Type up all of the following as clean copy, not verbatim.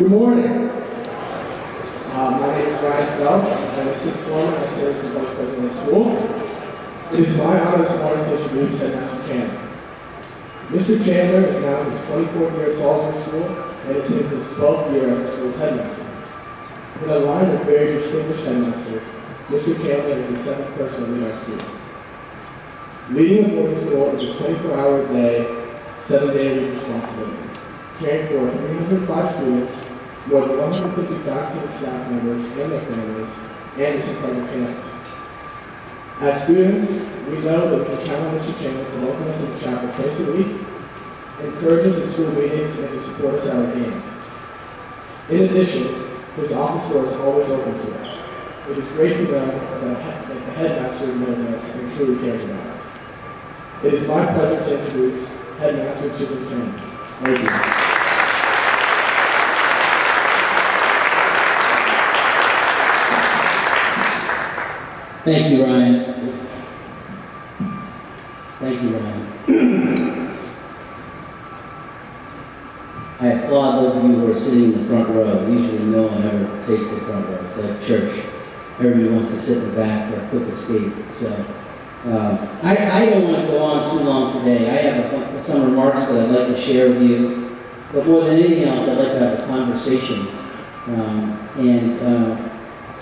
Good morning. My name is Ryan Phelps. I'm a sixth former. I serve as the vice president of school. It is my honor this morning to introduce Headmaster Chandler. Mr. Chandler is now in his 24th year at Salisbury School and is in his 12th year as the school's headmaster. In a line of very distinguished headmasters, Mr. Chandler is the seventh person to lead our school. Leading a boarding school is a 24-hour-a-day, 7-day-a-week responsibility, caring for 305 students, more than 150 faculty and staff members and their families, and this incredible campus. As students, we know that we can count on Mr. Chandler to welcome us in the chapel twice a week, encourage us at school meetings, and to support us at our games. In addition, his office door is always open to us. It is great to know that the headmaster knows us and truly cares about us. It is my pleasure to introduce Headmaster Chandler. Thank you. Thank you, Ryan. Thank you, Ryan. I applaud those of you who are sitting in the front row. Usually no one ever takes the front row. It's like church. Everybody wants to sit in the back for a quick escape. So I don't want to go on too long today. I have some remarks that I'd like to share with you. But more than anything else, I'd like to have a conversation.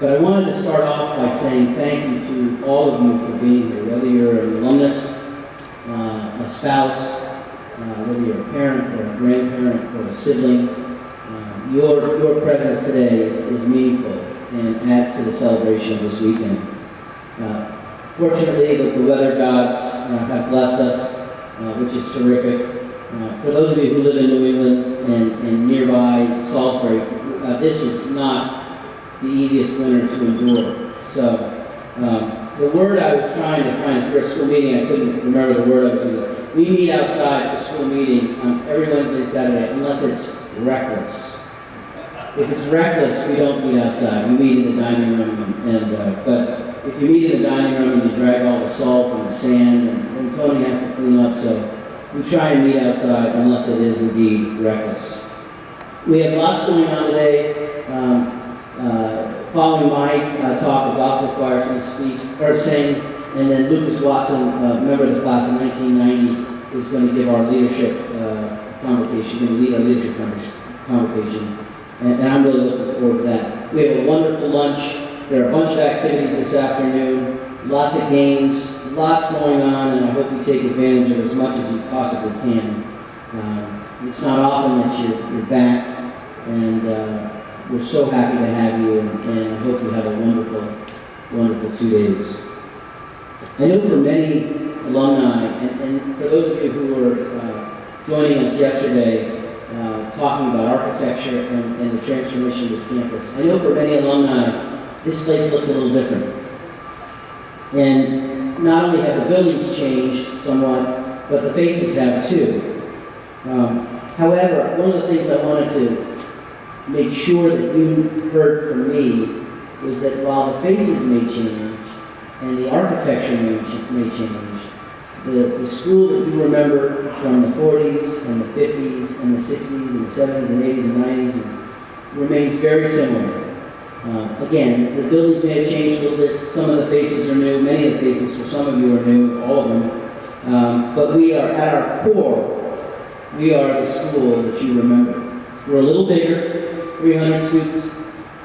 But I wanted to start off by saying thank you to all of you for being here, whether you're an alumnus, a spouse, whether you're a parent or a grandparent or a sibling. Your presence today is meaningful and adds to the celebration of this weekend. Fortunately, the weather gods have blessed us, which is terrific. For those of you who live in New England and nearby Salisbury, this was not the easiest winter to endure. So the word I was trying to find for a school meeting, I couldn't remember the word I was using. We meet outside for school meeting on every Wednesday and Saturday, unless it's reckless. If it's reckless, we don't meet outside. We meet in the dining room. But if you meet in the dining room and you drag all the salt and the sand, and Tony has to clean up, so we try and meet outside unless it is indeed reckless. We have lots going on today. Following my talk, the gospel choir is going to speak or sing, and then Lucas Watson, a member of the class of 1990, is going to give our leadership convocation, going to lead our leadership convocation, and I'm really looking forward to that. We have a wonderful lunch. There are a bunch of activities this afternoon, lots of games, lots going on, and I hope you take advantage of as much as you possibly can. It's not often that you're back, and we're so happy to have you, and I hope you have a wonderful, wonderful 2 days. I know for many alumni, and for those of you who were joining us yesterday, talking about architecture and the transformation of this campus, I know for many alumni, this place looks a little different. And not only have the buildings changed somewhat, but the faces have too. However, one of the things I wanted to make sure that you heard from me was that while the faces may change and the architecture may change, the school that you remember from the 40s and the 50s and the 60s and the 70s and 80s and 90s remains very similar. Again, the buildings may have changed a little bit. Some of the faces are new. Many of the faces for some of you are new, all of them. But we are, at our core, we are the school that you remember. We're a little bigger, 300 students.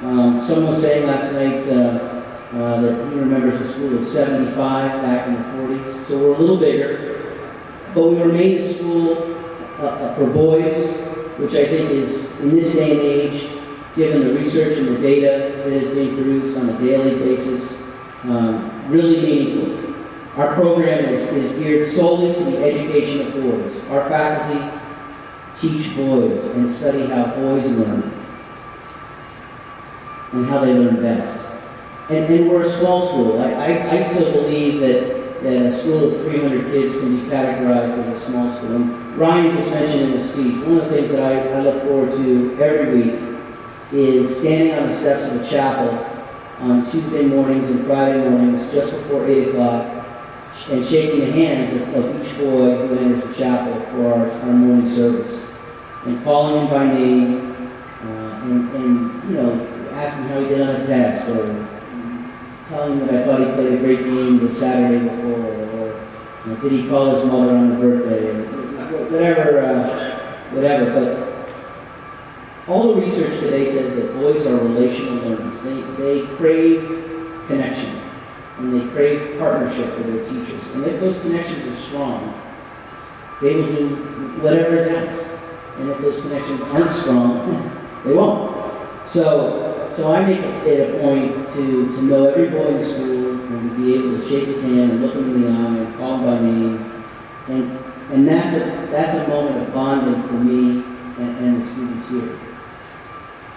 Someone was saying last night that he remembers the school of 75 back in the 40s. So we're a little bigger, but we remain a school for boys, which I think is, in this day and age, given the research and the data that is being produced on a daily basis, really meaningful. Our program is geared solely to the education of boys. Our faculty teach boys and study how boys learn and how they learn best. And we're a small school. I still believe that a school of 300 kids can be categorized as a small school. And Ryan just mentioned in his speech, one of the things that I look forward to every week is standing on the steps of the chapel on Tuesday mornings and Friday mornings just before 8 o'clock and shaking the hands of each boy who enters the chapel for our morning service and calling him by name and ask him how he did on a test, or tell him that I thought he played a great game the Saturday before, or did he call his mother on her birthday, or whatever. But all the research today says that boys are relational learners. They crave connection, and they crave partnership with their teachers. And if those connections are strong, they will do whatever is asked. And if those connections aren't strong, they won't. So I make it a point to know every boy in school and to be able to shake his hand and look him in the eye and call him by name. And that's a moment of bonding for me and the students here.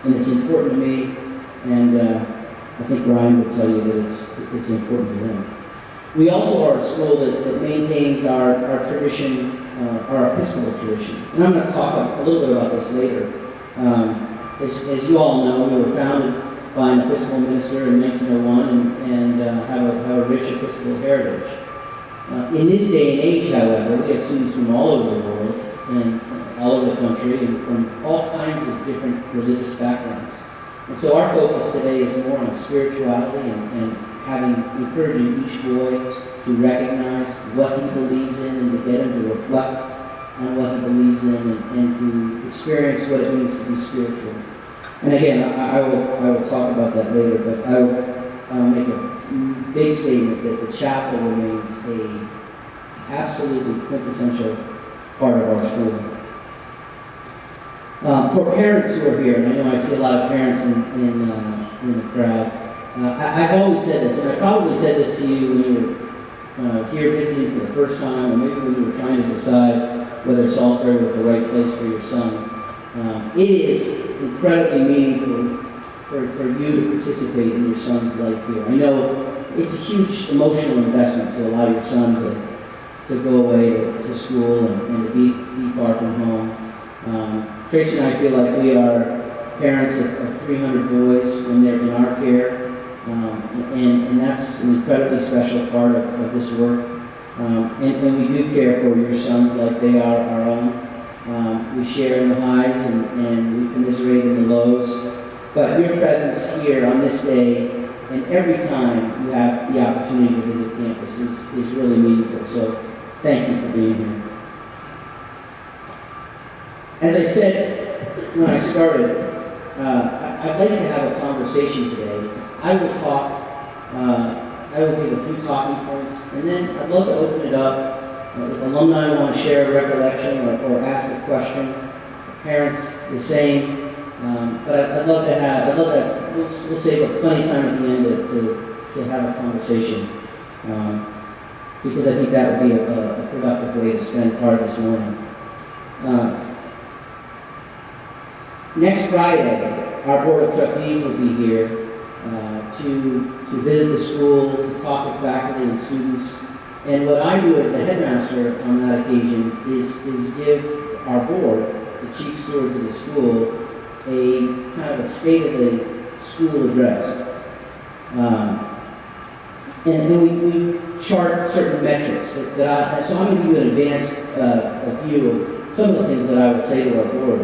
And it's important to me, and I think Ryan would tell you that it's important to him. We also are a school that maintains our tradition, our Episcopal tradition. And I'm going to talk a little bit about this later. As you all know, we were founded by an Episcopal minister in 1901 and have a rich Episcopal heritage. In this day and age, however, we have students from all over the world and all over the country and from all kinds of different religious backgrounds. And so our focus today is more on spirituality and encouraging each boy to recognize what he believes in and to get him to reflect on what he believes in and to experience what it means to be spiritual. And again, I will talk about that later, but I'll make a big statement that the chapel remains a absolutely quintessential part of our school. For parents who are here, and I know I see a lot of parents in the crowd, I've always said this, and I probably said this to you when you were here visiting for the first time, or maybe when you were trying to decide whether Salisbury was the right place for your son. It is incredibly meaningful for you to participate in your son's life here. I know it's a huge emotional investment to allow your son to go away to school and to be far from home. Tracy and I feel like we are parents of 300 boys when they're in our care, and that's an incredibly special part of this work. And we do care for your sons like they are our own. We share in the highs and we commiserate in the lows. But your presence here on this day and every time you have the opportunity to visit campus is really meaningful. So thank you for being here. As I said when I started, I'd like to have a conversation today. I will give a few talking points, and then I'd love to open it up. If alumni want to share a recollection or ask a question, parents the same. But I'd love to we'll save up plenty of time at the end to have a conversation. Because I think that would be a productive way to spend part of this morning. Next Friday, our Board of Trustees will be here to visit the school, to talk with faculty and students. And what I do as the headmaster on that occasion is give our board, the chief stewards of the school, a kind of a state of the school address. And we chart certain metrics so I'm going to give you an advanced view of some of the things that I would say to our board.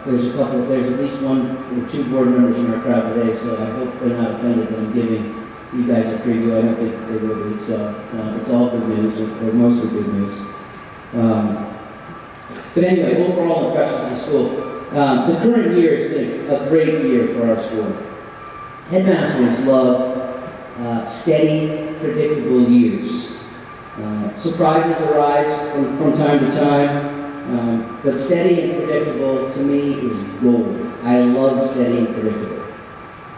There's at least one or two board members in our crowd today, so I hope they're not offended that I'm giving you guys a preview. I don't think they will be, so it's all good news, or mostly good news. But anyway, overall impressions of the school. The current year has been a great year for our school. Headmasters love steady, predictable years. Surprises arise from time to time. But steady and predictable, to me, is gold. I love steady and predictable.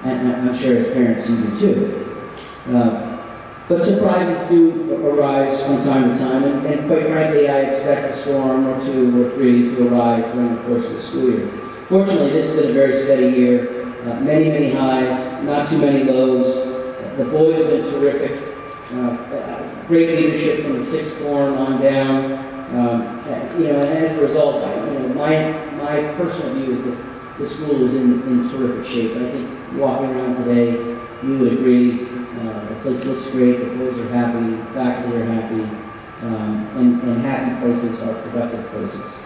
And I'm sure as parents you do too. But surprises do arise from time to time, and quite frankly, I expect a storm or two or three to arise during the course of the school year. Fortunately, this has been a very steady year. Many, many highs, not too many lows. The boys have been terrific. Great leadership from the sixth form on down. And as a result, my personal view is that the school is in terrific shape. I think walking around today, you would agree. The place looks great. The boys are happy. The faculty are happy. And happy places are productive places.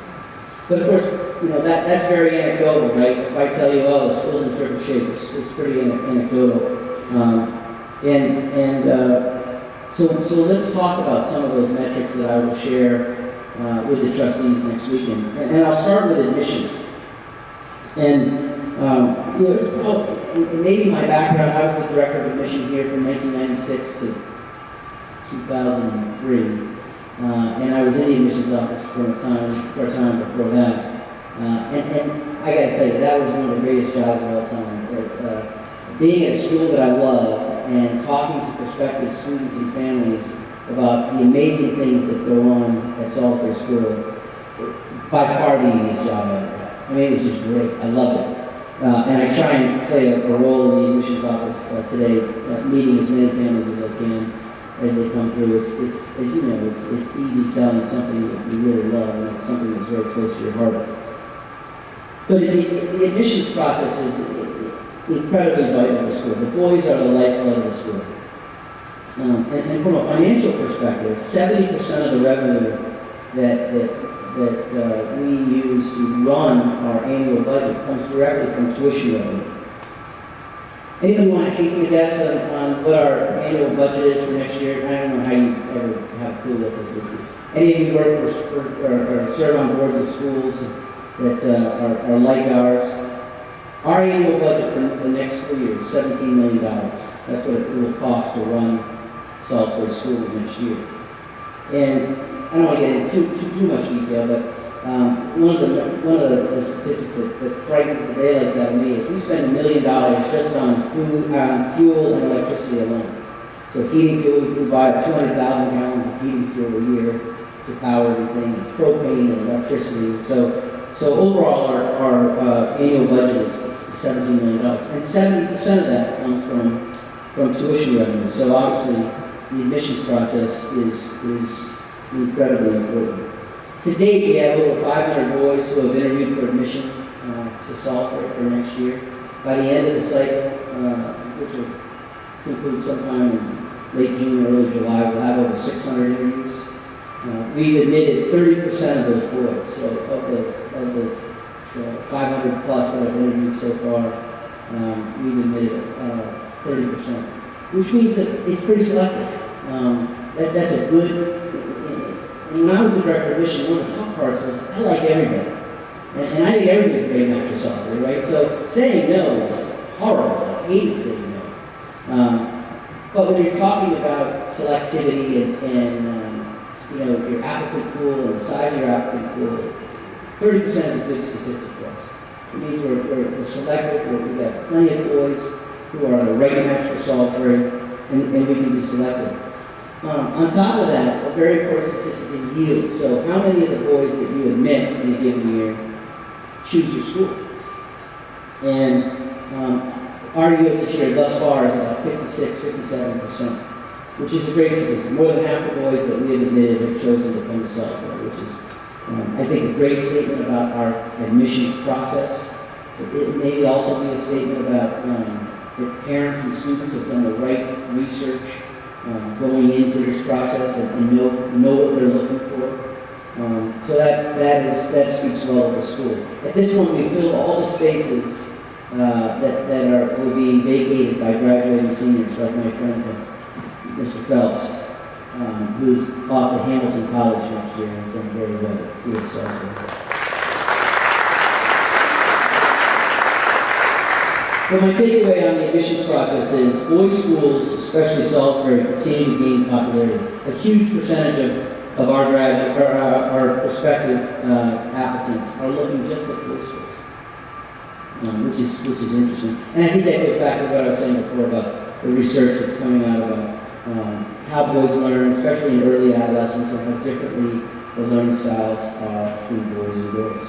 But of course, that's very anecdotal, right? If I tell you, oh, the school's in terrific shape, it's pretty anecdotal. So let's talk about some of those metrics that I will share with the trustees next weekend. And I'll start with admissions. And it's probably, maybe my background, I was the director of admission here from 1996 to 2003. And I was in the admissions office for a time before that. And I gotta tell you, that was one of the greatest jobs of all time. Being at a school that I loved and talking to prospective students and families about the amazing things that go on at Salisbury School, by far the easiest job I ever had. I mean, it was just great. I loved it. And I try and play a role in the admissions office today, meeting as many families as I can as they come through. It's as you know, it's easy selling something that you really love, and it's something that's very close to your heart. But the admissions process is incredibly vital to the school. The boys are the lifeblood of the school. And from a financial perspective, 70% of the revenue that we use to run our annual budget comes directly from tuition revenue. Anyone want to hasten a guess on what our annual budget is for next year? I don't know how you ever have a clue what this would be. Any of you work for or serve on boards of schools that are like ours? Our annual budget for the next 3 years is $17 million. That's what it will cost to run Salisbury School next year. And I don't want to get into too much detail, but one of the statistics that frightens the daylights out of me is we spend $1 million just on fuel and electricity alone. So heating fuel, we buy 200,000 gallons of heating fuel a year to power everything, and propane and electricity. So overall, our annual budget is $17 million, and 70% of that comes from tuition revenue. So obviously, the admissions process is incredibly important. To date, we have over 500 boys who have interviewed for admission to Salisbury for next year. By the end of the cycle, which will conclude sometime in late June or early July, we'll have over 600 interviews. We've admitted 30% of those boys. So of the 500 plus that have interviewed so far, we've admitted 30%, which means that it's pretty selective. That's a good. And when I was the director of admission, one of the tough parts was I like everybody, and I think everybody's a great match for Salisbury, right? So saying no is horrible. I hated saying no. But when you're talking about selectivity and your applicant pool and the size of your applicant pool, 30% is a good statistic for us. It means we're selective, we've got plenty of boys who are the right match for Salisbury, and we can be selective. On top of that, a very important statistic is yield. So how many of the boys that you admit in a given year choose your school? And our yield this year thus far is about 57%, which is a great statistic. More than half the boys that we have admitted have chosen to come to Salisbury, which is I think a great statement about our admissions process. It may also be a statement about that parents and students have done the right research going into this process and know what they're looking for. So that speaks well of the school. At this point, we filled all the spaces that will be vacated by graduating seniors, like my friend Mr. Phelps, who's off at Hamilton College next year and has done very well here at Salisbury. But my takeaway on the admissions process is boys' schools, especially Salisbury, continue to gain popularity. A huge percentage of our our prospective applicants are looking just at boys' schools, which is interesting. And I think that goes back to what I was saying before about the research that's coming out about how boys learn, especially in early adolescence, and how differently the learning styles are between boys and girls.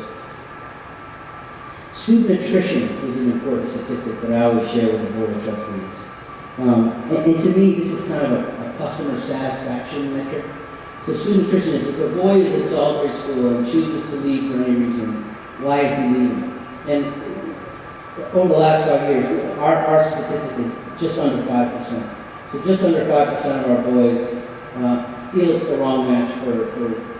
Student attrition is an important statistic that I always share with the Board of Trustees. And to me, this is kind of a customer satisfaction metric. So student attrition is if a boy is at Salisbury School and chooses to leave for any reason, why is he leaving? And over the last 5 years, our statistic is just under 5%. So just under 5% of our boys feel it's the wrong match for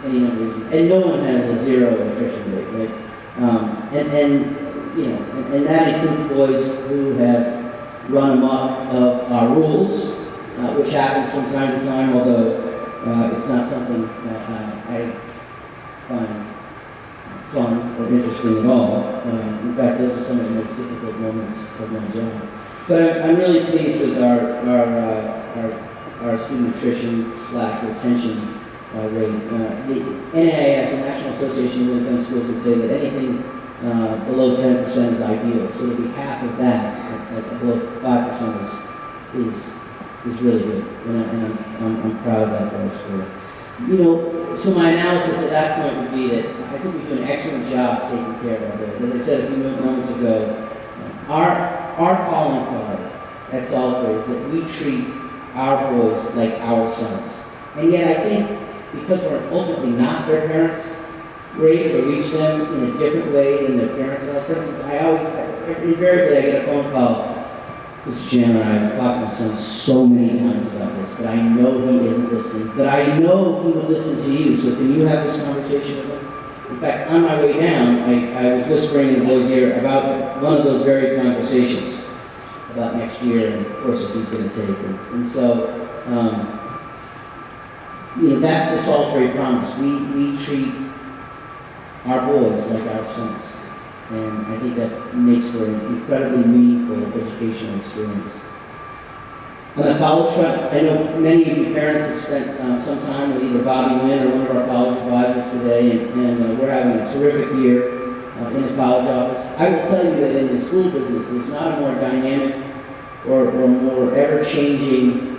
any number of reasons. And no one has a zero attrition rate, right? and that includes boys who have run amok of our rules, which happens from time to time, although it's not something that I find fun or interesting at all. In fact, those are some of the most difficult moments of my job. But I'm really pleased with our student attrition / retention rate. The NAIS, the National Association of Independent Schools, would say that anything below 10% is ideal. So to be half of that, at below 5%, is really good. And I'm proud of that for our school. So my analysis at that point would be that I think we do an excellent job taking care of our boys. As I said a few moments ago, our calling card at Salisbury is that we treat our boys like our sons. And yet I think because we're ultimately not their parents, we're able to reach them in a different way than their parents are. For instance, invariably I get a phone call. Mr. Chandler, I've talked to my son so many times about this, but I know he isn't listening. But I know he would listen to you, so can you have this conversation with him? In fact, on my way down, I was whispering in the boys' ear about one of those very conversations about next year and courses he's going to take. And so, that's the Salisbury promise. We treat our boys like our sons. And I think that makes for an incredibly meaningful educational experience. On the college front, I know many of you parents have spent some time with either Bobby Wynn or one of our college advisors today, and we're having a terrific year in the college office. I will tell you that in the school business, there's not a more dynamic or more ever-changing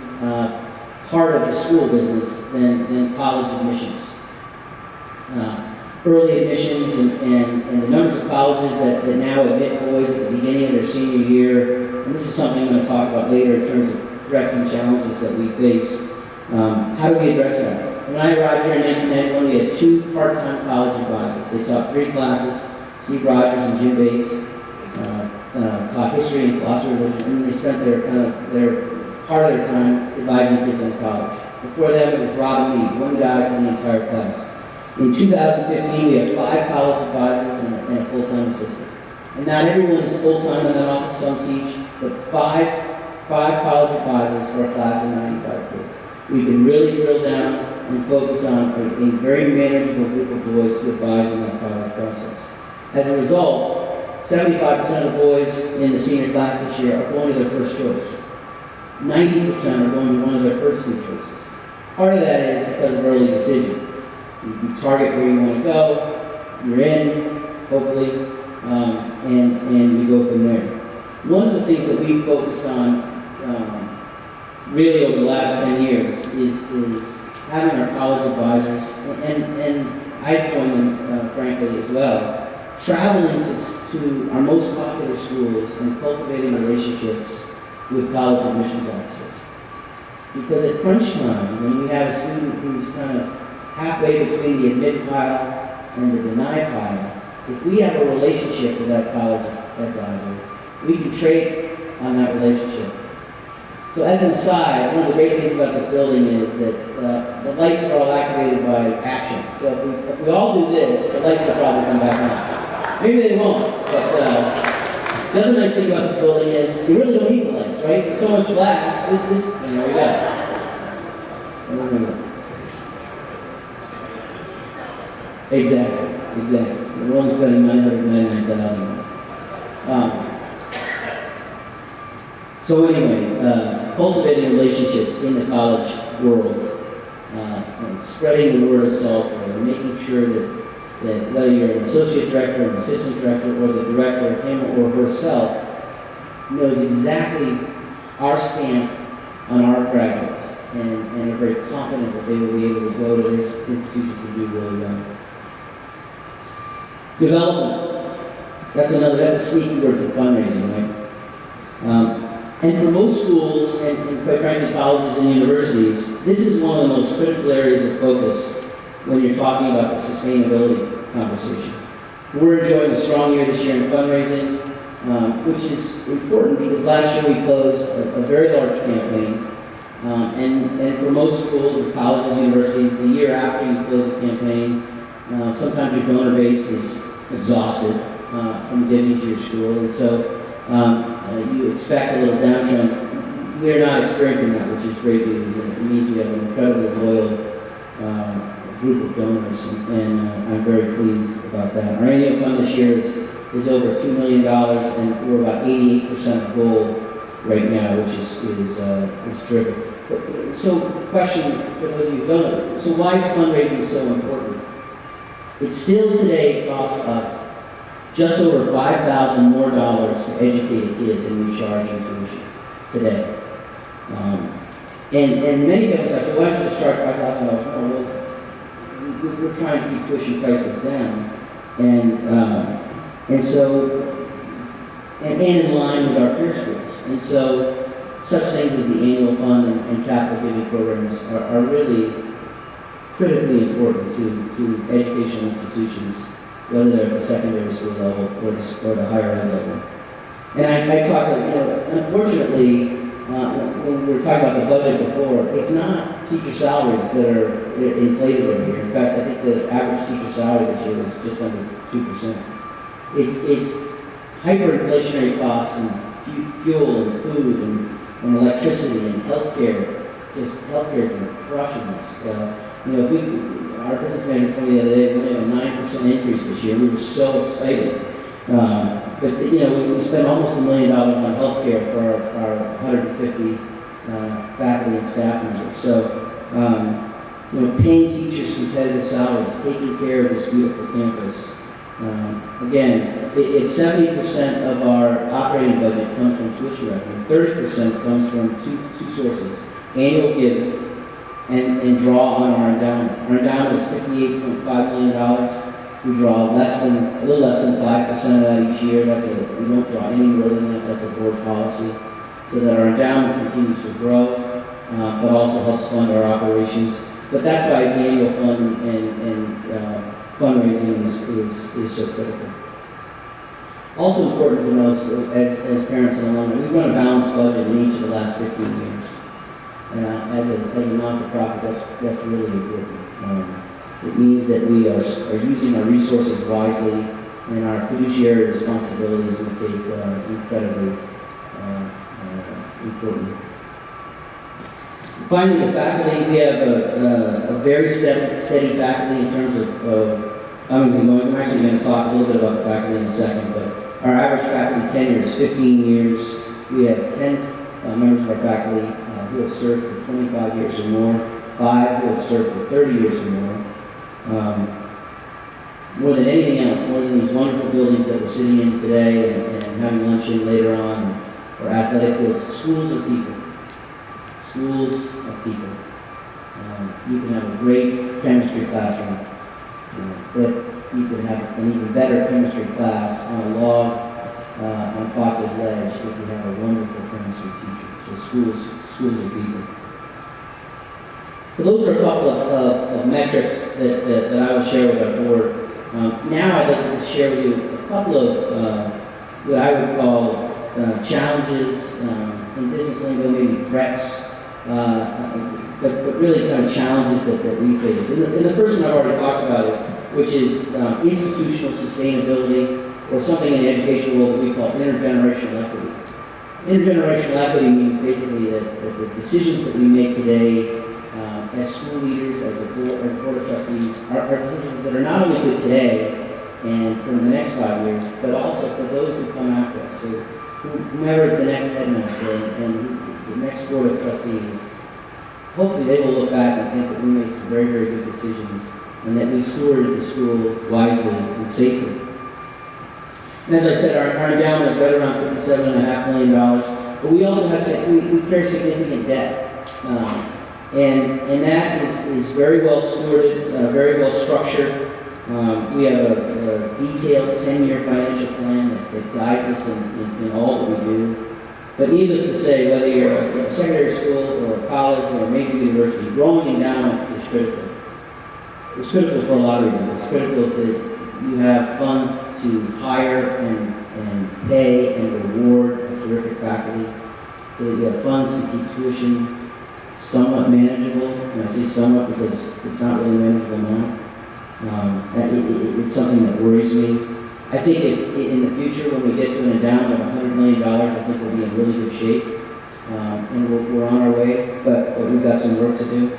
part of the school business than college admissions. Early admissions and the numbers of colleges that now admit boys at the beginning of their senior year, and this is something I'm going to talk about later in terms of threats and challenges that we face. How do we address that? When I arrived here in 1991, we had 2 part-time college advisors. They taught 3 classes. Steve Rogers and Jim Bates taught history and philosophy of religion, and they spent their part of their time advising kids in college. Before them, it was Rob and me, one guy for the entire class. In 2015, we have 5 college advisors and a full-time assistant. And not everyone is full-time in that office, some teach, but 5 college advisors for a class of 95 kids. We can really drill down and focus on a very manageable group of boys to advise in that college process. As a result, 75% of boys in the senior class this year are going to their first choice. 90% are going to one of their first 2 choices. Part of that is because of early decision. You target where you want to go, you're in, hopefully, and you go from there. One of the things that we've focused on really over the last 10 years is having our college advisors, and I joined them, frankly, as well, traveling to our most popular schools and cultivating relationships with college admissions officers. Because at crunch time, when we have a student who's kind of halfway between the admit pile and the deny pile, if we have a relationship with that college advisor, we can trade on that relationship. So as an aside, one of the great things about this building is that the lights are all activated by action. So if we all do this, the lights will probably come back on. Maybe they won't, but the other nice thing about this building is you really don't need the lights, right? There's so much glass. There we go. Exactly. We're only spending $999,000. So anyway, cultivating relationships in the college world, and spreading the word of Salisbury, and making sure that whether you're an associate director, an assistant director, or the director, him or herself, knows exactly our stamp on our graduates, and are very confident that they will be able to go to their institutions and do really well. Development. That's a sneaky word for fundraising, right? And for most schools, and quite frankly colleges and universities, this is one of the most critical areas of focus when you're talking about the sustainability conversation. We're enjoying a strong year this year in fundraising, which is important because last year we closed a very large campaign. And for most schools or colleges and universities, the year after you close a campaign, sometimes your donor base is exhausted, from giving to your school, and so you expect a little downtrend. We are not experiencing that, which is great news, and it means we have an incredibly loyal group of donors, and I'm very pleased about that. Our annual fund this year is over $2 million, and we're about 88% of goal right now, which is terrific. So the question for those of you who don't know, so why is fundraising so important? It still today costs us just over $5,000 more dollars to educate a kid than we charge in tuition today. And many families say, so why don't you just charge $5,000 more? Well, we're trying to keep tuition prices down. And so, in line with our peer schools. And so, such things as the annual fund and capital giving programs are really critically important to educational institutions, whether they're at the secondary school level or the higher ed level. And I talked, unfortunately, when we were talking about the budget before, it's not teacher salaries that are inflated over here. In fact, I think the average teacher salary this year was just under 2%. It's hyperinflationary costs and fuel and food and electricity and healthcare. Just healthcare has been crushing us. If our business manager told me the other day we had a 9% increase this year. We were so excited. But we spent almost $1 million on healthcare for our 150 faculty and staff members. So, paying teachers competitive salaries, taking care of this beautiful campus. Again, if 70% of our operating budget comes from tuition revenue, 30% comes from two sources: annual giving and draw on our endowment. Our endowment is $58.5 million. We draw a little less than 5% of that each year. We don't draw any more than that. That's a board policy, so that our endowment continues to grow, but also helps fund our operations. But that's why the annual fund and fundraising is so critical. Also important to know, as parents and alumni, we run a balanced budget in each of the last 15 years. As a non-for-profit, that's really important. It means that we are using our resources wisely, and our fiduciary responsibilities will take incredibly important. Finally, the faculty, we have a very steady faculty in terms of comings and goings. I'm actually going to talk a little bit about the faculty in a second, but our average faculty tenure is 15 years. We have 10 members of our faculty who have served for 25 years or more, 5 who have served for 30 years or more. More than anything else, more than these wonderful buildings that we're sitting in today and having lunch in later on, or athletic fields, schools of people. Schools of people. You can have a great chemistry classroom, but you can have an even better chemistry class on a log on Fox's Ledge if you have a wonderful chemistry teacher. So schools of people. So those are a couple of metrics that I will share with our board. Now I'd like to just share with you a couple of what I would call challenges, in business lingo maybe threats, but really kind of challenges that we face. And the first one I've already talked about, which is institutional sustainability, or something in the education world that we call intergenerational equity. Intergenerational equity means basically that the decisions that we make today as school leaders, as board of trustees, are decisions that are not only good today and for the next 5 years, but also for those who come after us. So whomever is the next headmaster and the next board of trustees, hopefully they will look back and think that we made some very, very good decisions and that we stewarded the school wisely and safely. And as I said, our endowment is right around $57.5 million, but we also we carry significant debt. And that is very well stewarded, very well structured. We have a detailed 10-year financial plan that guides us in all that we do. But needless to say, whether you're a secondary school or a college or a major university, growing endowment is critical. It's critical for a lot of reasons. It's critical so that you have funds to hire and pay and reward a terrific faculty, so that you have funds to keep tuition somewhat manageable, and I say somewhat because it's not really manageable now. It's something that worries me. I think if, in the future, when we get to an endowment of $100 million, I think we'll be in really good shape. And we're on our way, but we've got some work to do.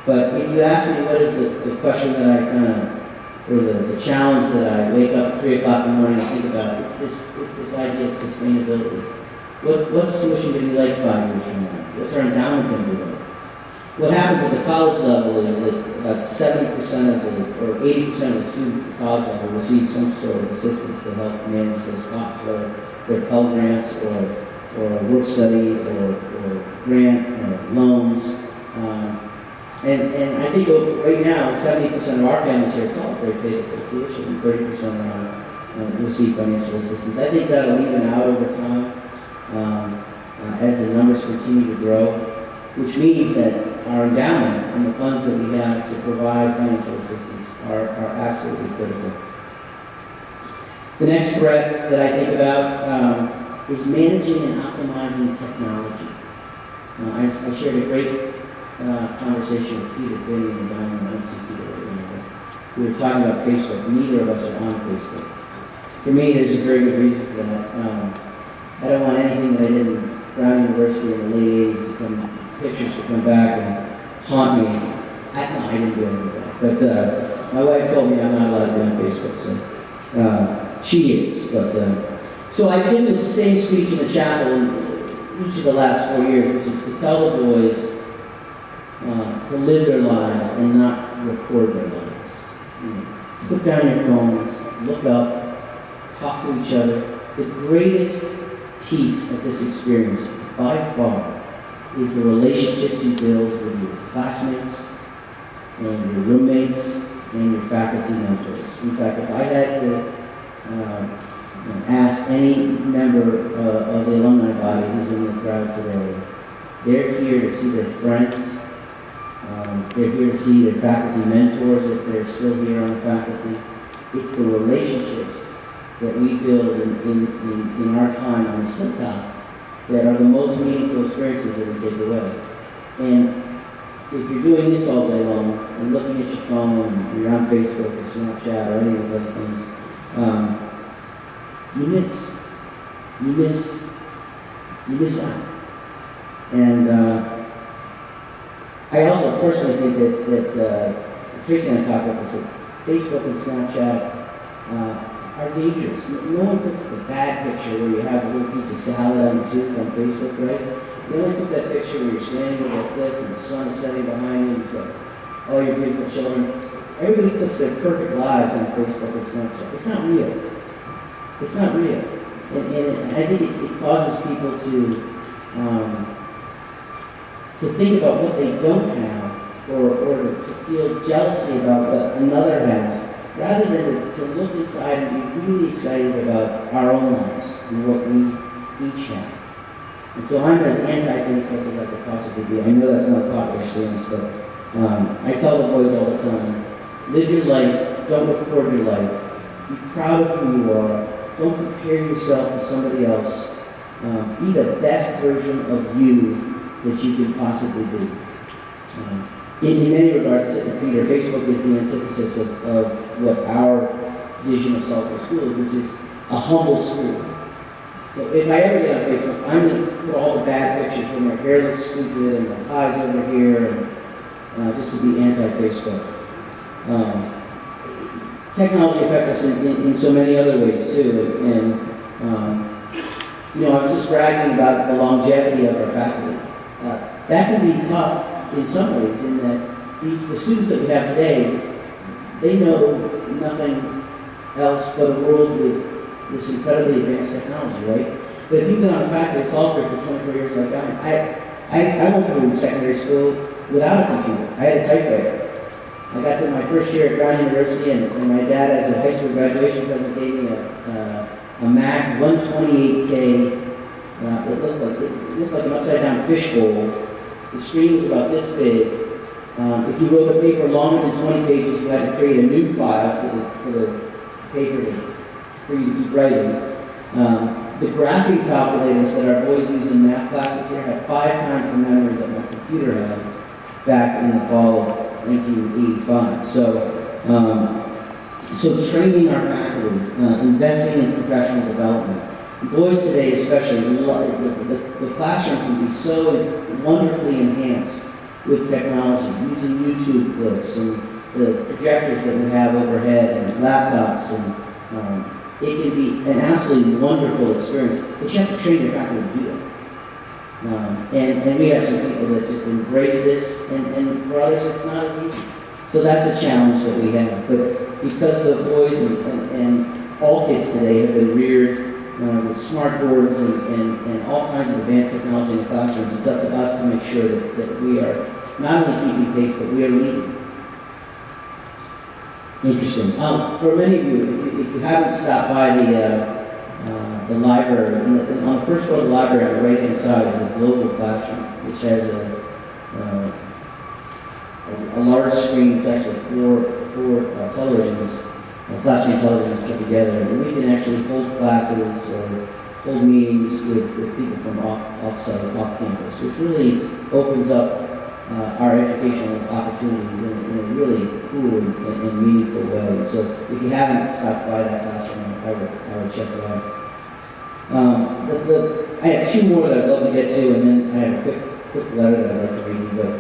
But if you ask me what is the question that I kind of, or the challenge that I wake up at 3 o'clock in the morning and think about, it's this idea of sustainability. What's tuition going to be like 5 years from now? What's our endowment going to be like? What happens at the college level is that about 70% of the, or 80% of the students at the college level receive some sort of assistance to help manage those costs, whether they're Pell Grants or work study or grant or loans. And I think right now, 70% of our families here at Salisbury pay the full tuition, and 30% receive financial assistance. I think that'll even out over time as the numbers continue to grow, which means that our endowment and the funds that we have to provide financial assistance are absolutely critical. The next threat that I think about is managing and optimizing technology. I shared a great conversation with Peter Finney and down in NCT. We were talking about Facebook. Neither of us are on Facebook. For me, there's a very good reason for that. I don't want anything that I did in Brown University in the late 80s pictures to come back and haunt me. No, I didn't do any of that. But my wife told me I'm not allowed to be on Facebook, so she is. But so I've given the same speech in the chapel in each of the last 4 years, which is to tell the boys to live their lives and not record their lives. Put down your phones, look up, talk to each other. The greatest piece of this experience, by far, is the relationships you build with your classmates and your roommates and your faculty mentors. In fact, if I had to ask any member of the alumni body who's in the crowd today, they're here to see their friends. They're here to see their faculty mentors if they're still here on the faculty. It's the relationships that we build in our time on the hilltop that are the most meaningful experiences that we take away. And if you're doing this all day long and looking at your phone and you're on Facebook or Snapchat or any of those other things, you miss out. And I also personally think that Tracy and I talked about this, that Facebook and Snapchat are dangerous. No one puts the bad picture where you have a little piece of salad on your tooth on Facebook, right? You only put that picture where you're standing over a cliff and the sun is setting behind you and you've got all your beautiful children. Everybody puts their perfect lives on Facebook and Snapchat. It's not real. It's not real. And I think it causes people to think about what they don't have or to feel jealousy about what another has, rather than to look inside and be really excited about our own lives and what we each have. And so I'm as anti-Facebook as I could possibly be. I know that's not a popular stance, but I tell the boys all the time, live your life, don't record your life, be proud of who you are, don't compare yourself to somebody else, be the best version of you that you can possibly be. In many regards, I said to Peter, Facebook is the antithesis of what our vision of Salisbury School is, which is a humble school. So if I ever get on Facebook, I'm going to put all the bad pictures where my hair looks stupid and my tie's over here, and just to be anti-Facebook. Technology affects us in so many other ways too, and I was just bragging about the longevity of our faculty. That can be tough in some ways, in that the students that we have today, they know nothing else but a world with this incredibly advanced technology, right? But if you've been on the faculty at Salisbury for 24 years like I went through secondary school without a computer. I had a typewriter. I got to my first year at Brown University, and my dad, as a high school graduation present, gave me a Mac 128K. It looked like an upside-down fishbowl. The screen was about this big. If you wrote a paper longer than 20 pages, you had to create a new file for the paper for you to keep writing. The graphing calculators that our boys use in math classes here have 5 times the memory that my computer had back in the fall of 1985. So So training our faculty, investing in professional development. Boys today especially, the classroom can be so wonderfully enhanced with technology, using YouTube clips and the projectors that we have overhead and laptops, and it can be an absolutely wonderful experience, but you have to train your faculty to do it. And we have some people that just embrace this, and for others it's not as easy. So that's a challenge that we have. But because the boys and all kids today have been reared with smart boards and all kinds of advanced technology in the classrooms, it's up to us to make sure that we are not only keeping pace, but we are leading. Interesting. For many of you, if you haven't stopped by the library, on the first floor of the library on the right-hand side is a global classroom, which has a large screen. It's actually four televisions, flat-screen televisions put together, and we can actually hold classes or hold meetings with people from off-site, off-campus, which really opens up our educational opportunities in a really cool and meaningful way. So if you haven't stopped by that classroom, I would check it out. I have two more that I'd love to get to, and then I have a quick letter that I'd like to read you. But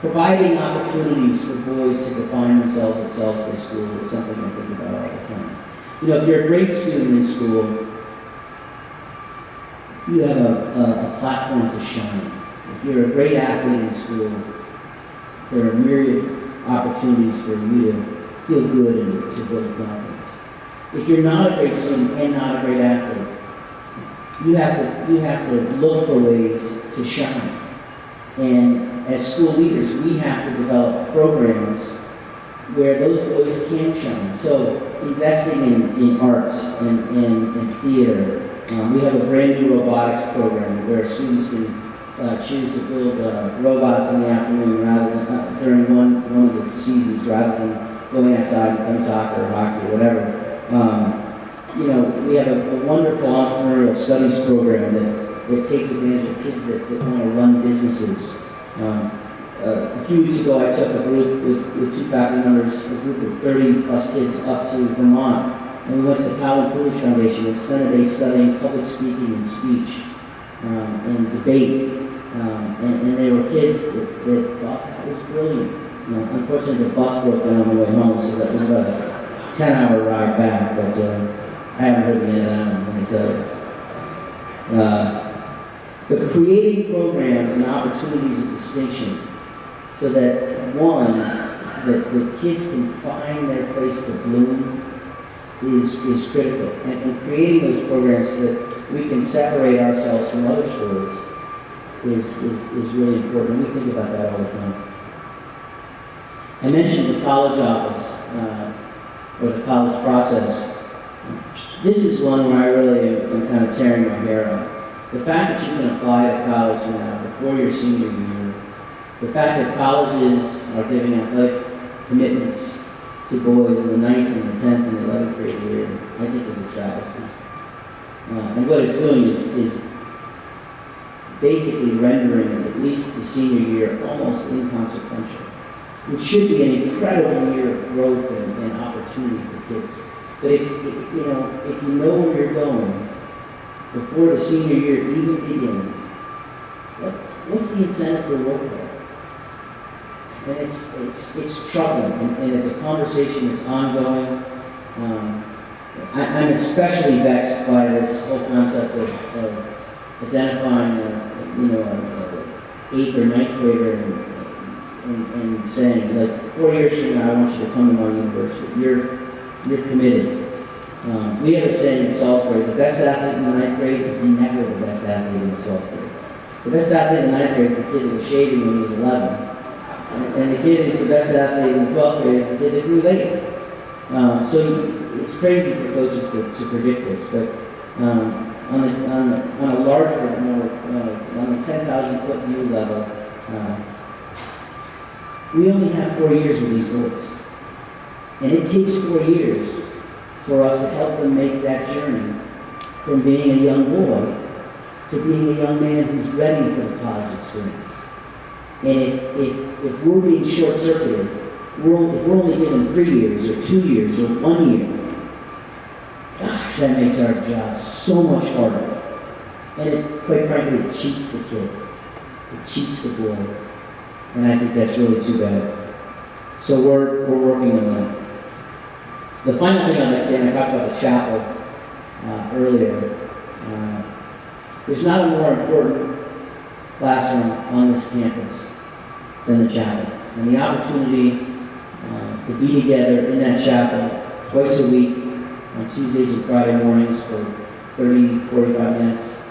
providing opportunities for boys to define themselves at Salisbury School is something I think about all the time. You know, if you're a great student in school, you have a platform to shine. If you're a great athlete in school, there are myriad opportunities for you to feel good and to build confidence. If you're not a great student and not a great athlete, you have to look for ways to shine. And as school leaders, we have to develop programs where those boys can shine. So investing in arts and theater. We have a brand new robotics program where students can choose to build robots in the afternoon rather than during one of the seasons, rather than going outside and playing soccer or hockey or whatever. You know, we have a wonderful entrepreneurial studies program that takes advantage of kids that want to run businesses. A few weeks ago, I took a group with two faculty members, a group of 30 plus kids up to Vermont, and we went to the Calvin Coolidge Foundation and spent a day studying public speaking and speech and debate. And they were kids that thought that was brilliant. You know, unfortunately, the bus broke down on the way home, so that was about a 10-hour ride back, but I haven't heard the end of that one, let me tell you. But creating programs and opportunities of distinction so that, one, that the kids can find their place to bloom is critical. And creating those programs so that we can separate ourselves from other schools is really important. We think about that all the time. I mentioned the college office, or the college process. This is one where I really am kind of tearing my hair out. The fact that you can apply to college now before your senior year, the fact that colleges are giving athletic commitments to boys in the 9th and the 10th and the 11th grade year, I think is a travesty. And what it's doing is basically rendering at least the senior year almost inconsequential, which should be an incredible year of growth and opportunity for kids. But if you know where you're going before the senior year even begins, what's the incentive to work there? And it's troubling, and it's a conversation that's ongoing. I'm especially vexed by this whole concept of identifying an 8th or 9th grader and saying, like, 4 years from now, I want you to come to my university. You're committed. We have a saying in Salisbury, the best athlete in the 9th grade is never the best athlete in the 12th grade. The best athlete in the 9th grade is the kid that was shaving when he was 11. And the kid who's the best athlete in the 12th grade is the kid that grew later. So it's crazy for coaches to predict this, but on a larger, more on the 10,000-foot view level, we only have 4 years with these boys. And it takes 4 years for us to help them make that journey from being a young boy to being a young man who's ready for the college experience. And if we're being short-circuited if we're only given 3 years or 2 years or 1 year, gosh, that makes our job so much harder. And it, quite frankly, it cheats the kid. It cheats the boy. And I think that's really too bad. So we're working on that. The final thing I'd like to say, and I talked about the chapel earlier, there's not a more important classroom on this campus than the chapel. And the opportunity to be together in that chapel twice a week, on Tuesdays and Friday mornings for 30, 45 minutes,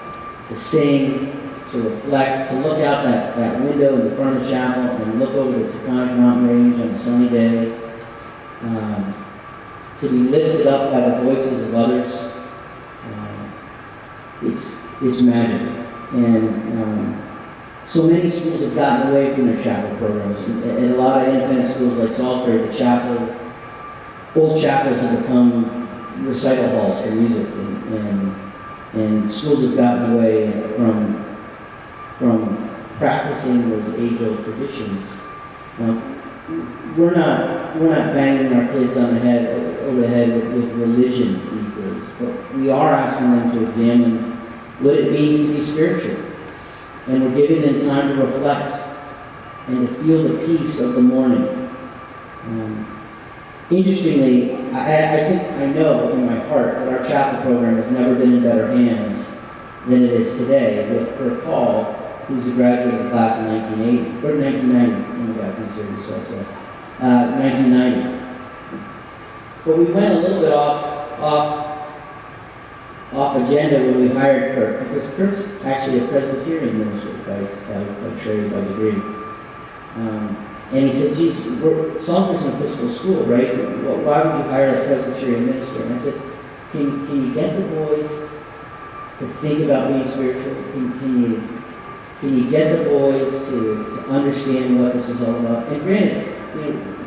to sing, to reflect, to look out that window in the front of the chapel and look over the Taconic Mountain Range on a sunny day, to be lifted up by the voices of others. It's magic. And so many schools have gotten away from their chapel programs. And a lot of independent schools like Salisbury, the chapel, old chapels have become recital halls for music. And schools have gotten away from practicing those age-old traditions. We're not banging our kids on over the head with religion these days, but we are asking them to examine what it means to be spiritual. And we're giving them time to reflect and to feel the peace of the morning. Interestingly, I know in my heart that our chapel program has never been in better hands than it is today with Kurt Paul, who's a graduate of the class in 1980, or 1990. Oh my God, please hear yourself say. 1990. But we went a little bit off agenda when we hired Kurt, because Kurt's actually a Presbyterian minister by trade, by degree. And he said, geez, Salisbury's an Episcopal school, right? Why would you hire a Presbyterian minister? And I said, can you get the boys to think about being spiritual? Can you get the boys to understand what this is all about? And granted,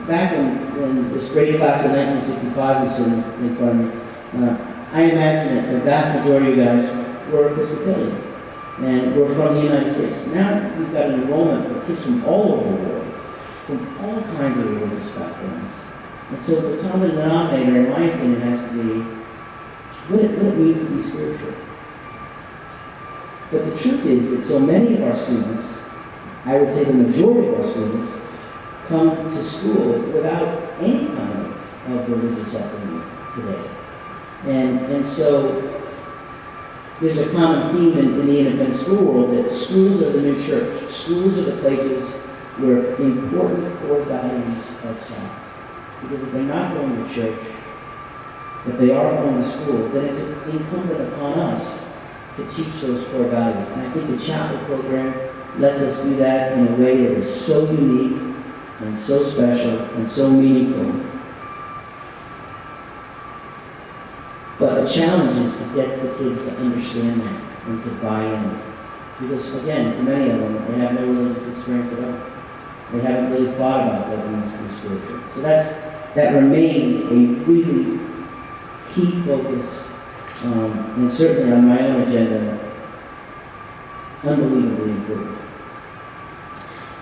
back when this grade class in 1965 was sitting in front of me, I imagine that the vast majority of you guys were Episcopalian and were from the United States. Now we've got an enrollment for kids from all over the world, from all kinds of religious backgrounds. And so the common denominator, in my opinion, has to be what it means to be spiritual. But the truth is that so many of our students, I would say the majority of our students, come to school without any kind of religious upbringing today. And so there's a common theme in the independent school world that schools are the new church. Schools are the places where important core values are taught. Because if they're not going to church, if they are going to school, then it's incumbent upon us to teach those core values. And I think the chapel program lets us do that in a way that is so unique and so special and so meaningful. But the challenge is to get the kids to understand that and to buy in. Because again, for many of them, they have no religious experience at all. They haven't really thought about what it means to be spiritual. So that remains a really key focus, and certainly on my own agenda, unbelievably important.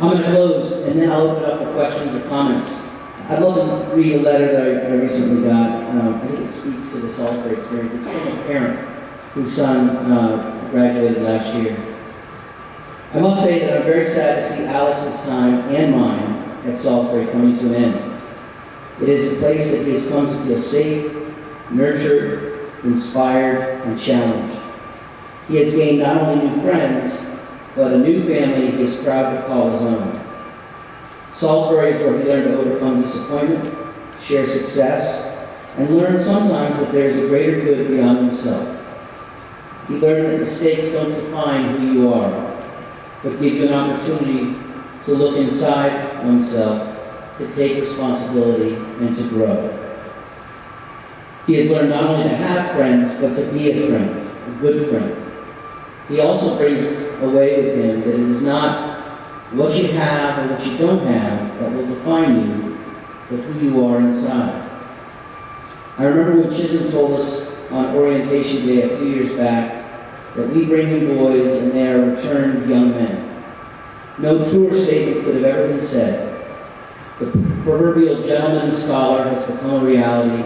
I'm going to close, and then I'll open up for questions or comments. I'd love to read a letter that I recently got. I think it speaks to the Salisbury experience. It's from a parent whose son graduated last year. I must say that I'm very sad to see Alex's time and mine at Salisbury coming to an end. It is a place that he has come to feel safe, nurtured, inspired, and challenged. He has gained not only new friends, but a new family he is proud to call his own. Salisbury is where he learned to overcome disappointment, share success, and learn sometimes that there is a greater good beyond himself. He learned that mistakes don't define who you are, but give you an opportunity to look inside oneself, to take responsibility, and to grow. He has learned not only to have friends, but to be a friend, a good friend. He also brings away with him that it is not what you have or what you don't have that will define you, but who you are inside. I remember when Chisholm told us on orientation day a few years back that we bring in boys and they are returned young men. No truer statement could have ever been said. The proverbial gentleman scholar has become a reality.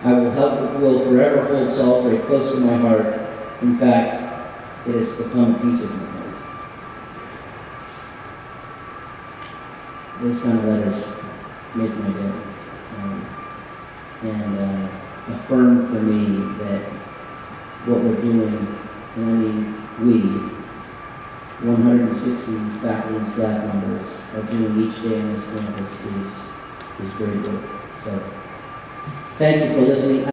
I will forever hold Salisbury close to my heart. In fact, it has become a piece of my heart. Those kind of letters make my day. And affirm for me that what we're doing, and I mean we, 160 faculty and staff members are doing each day on this campus is great work. So, thank you for listening.